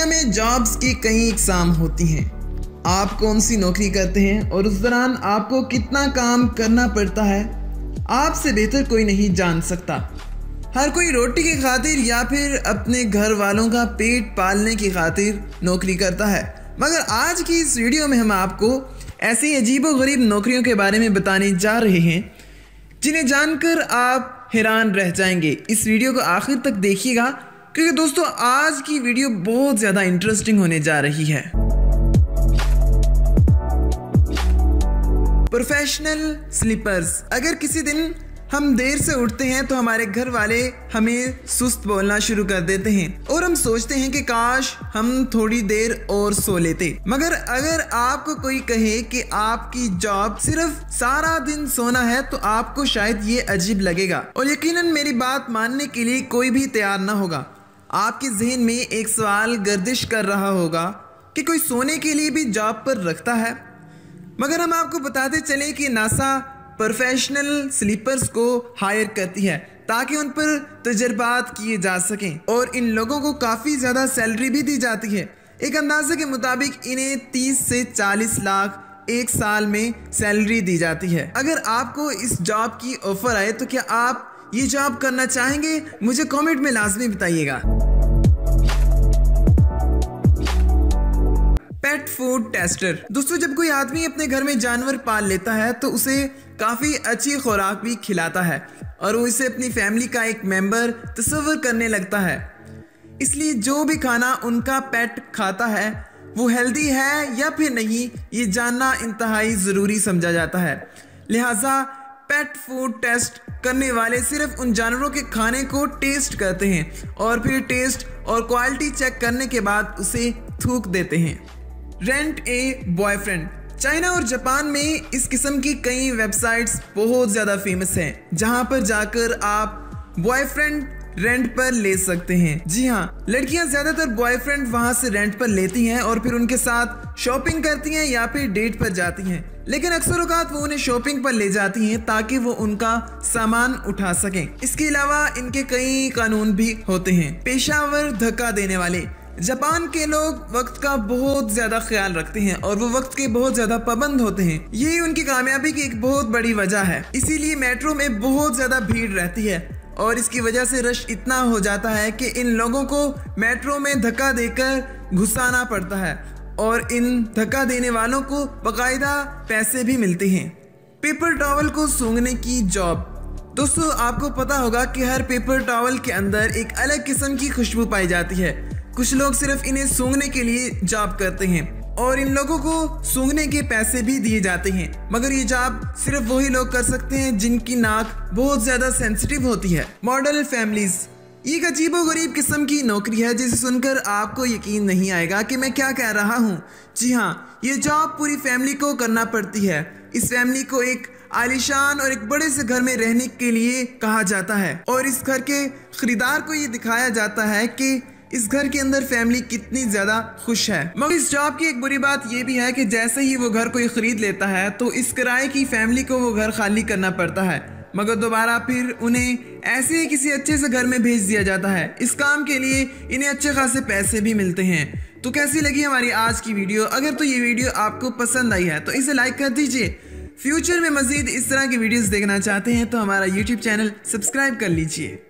दुनिया में जॉब्स की कई इकसाम होती हैं। आप कौन सी नौकरी करते हैं और उस दौरान आपको कितना काम करना पड़ता है, आपसे बेहतर कोई नहीं जान सकता। हर कोई रोटी की खातिर या फिर अपने घर वालों का पेट पालने की खातिर नौकरी करता है, मगर आज की इस वीडियो में हम आपको ऐसी अजीबोगरीब नौकरियों के बारे में बताने जा रहे हैं जिन्हें जानकर आप हैरान रह जाएंगे। इस वीडियो को आखिर तक देखिएगा क्योंकि दोस्तों आज की वीडियो बहुत ज़्यादा इंटरेस्टिंग होने जा रही है। Professional sleepers. अगर किसी दिन हम देर से उठते हैं तो हमारे घर वाले हमें सुस्त बोलना शुरू कर देते हैं और हम सोचते हैं कि काश हम थोड़ी देर और सो लेते। मगर अगर आपको कोई कहे कि आपकी जॉब सिर्फ सारा दिन सोना है तो आपको शायद ये अजीब लगेगा और यकीनन मेरी बात मानने के लिए कोई भी तैयार ना होगा। आपके जहन में एक सवाल गर्दिश कर रहा होगा कि कोई सोने के लिए भी जॉब पर रखता है। मगर हम आपको बताते चले कि नासा प्रोफेशनल स्लीपर्स को हायर करती है ताकि उन पर तजर्बात किए जा सकें और इन लोगों को काफ़ी ज़्यादा सैलरी भी दी जाती है। एक अंदाजे के मुताबिक इन्हें 30 से 40 लाख एक साल में सैलरी दी जाती है। अगर आपको इस जॉब की ऑफर आए तो क्या आप ये जॉब करना चाहेंगे? मुझे कमेंट में लाजमी बताइएगा। Pet food tester. दोस्तों, जब कोई आदमी अपने घर में जानवर पाल लेता है तो उसे काफ़ी अच्छी खुराक भी खिलाता है और वो इसे अपनी फैमिली का एक मेंबर तस्वर करने लगता है। इसलिए जो भी खाना उनका पेट खाता है वो हेल्दी है या फिर नहीं, ये जानना इंतहाई ज़रूरी समझा जाता है। लिहाजा पेट फूड टेस्ट करने वाले सिर्फ उन जानवरों के खाने को टेस्ट करते हैं और फिर टेस्ट और क्वालिटी चेक करने के बाद उसे थूक देते हैं। Rent a boyfriend. चाइना और जापान में इस किस्म की कई वेबसाइट्स बहुत ज़्यादा फेमस हैं जहां पर जाकर आप बॉयफ्रेंड रेंट पर ले सकते हैं। जी हाँ, लड़कियां ज़्यादातर बॉयफ्रेंड वहां से रेंट पर लेती हैं और फिर उनके साथ शॉपिंग करती हैं या फिर डेट पर जाती हैं। लेकिन अक्सर औक़ात वो उन्हें शॉपिंग पर ले जाती हैं ताकि वो उनका सामान उठा सकें। इसके अलावा इनके कई कानून भी होते हैं। पेशावर धक्का देने वाले। जापान के लोग वक्त का बहुत ज्यादा ख्याल रखते हैं और वो वक्त के बहुत ज्यादा पाबंद होते हैं। यही उनकी कामयाबी की एक बहुत बड़ी वजह है। इसीलिए मेट्रो में बहुत ज्यादा भीड़ रहती है और इसकी वजह से रश इतना हो जाता है कि इन लोगों को मेट्रो में धक्का देकर घुसाना पड़ता है और इन धक्का देने वालों को बाकायदा पैसे भी मिलते हैं। पेपर टॉवल को सूंघने की जॉब। दोस्तों, आपको पता होगा कि हर पेपर टॉवल के अंदर एक अलग किस्म की खुशबू पाई जाती है। कुछ लोग सिर्फ इन्हें सूंघने के लिए जॉब करते हैं और इन लोगों को सूंघने के पैसे भी दिए जाते हैं, मगर ये जॉब सिर्फ वही लोग कर सकते हैं जिनकी नाक बहुत ज्यादा सेंसिटिव होती है। Model families. ये एक अजीबोगरीब किस्म की नौकरी है जिसे सुनकर आपको यकीन नहीं आएगा कि मैं क्या कह रहा हूँ। जी हाँ, ये जॉब पूरी फैमिली को करना पड़ती है। इस फैमिली को एक आलीशान और एक बड़े से घर में रहने के लिए कहा जाता है और इस घर के खरीदार को ये दिखाया जाता है कि इस घर के अंदर फैमिली कितनी ज्यादा खुश है। मगर इस जॉब की एक बुरी बात यह भी है कि जैसे ही वो घर कोई खरीद लेता है तो इस किराए की फैमिली को वो घर खाली करना पड़ता है, मगर दोबारा फिर उन्हें ऐसे ही किसी अच्छे से घर में भेज दिया जाता है। इस काम के लिए इन्हें अच्छे खासे पैसे भी मिलते हैं। तो कैसी लगी हमारी आज की वीडियो? अगर तो ये वीडियो आपको पसंद आई है तो इसे लाइक कर दीजिए। फ्यूचर में मजीद इस तरह की वीडियोस देखना चाहते हैं तो हमारा यूट्यूब चैनल सब्सक्राइब कर लीजिए।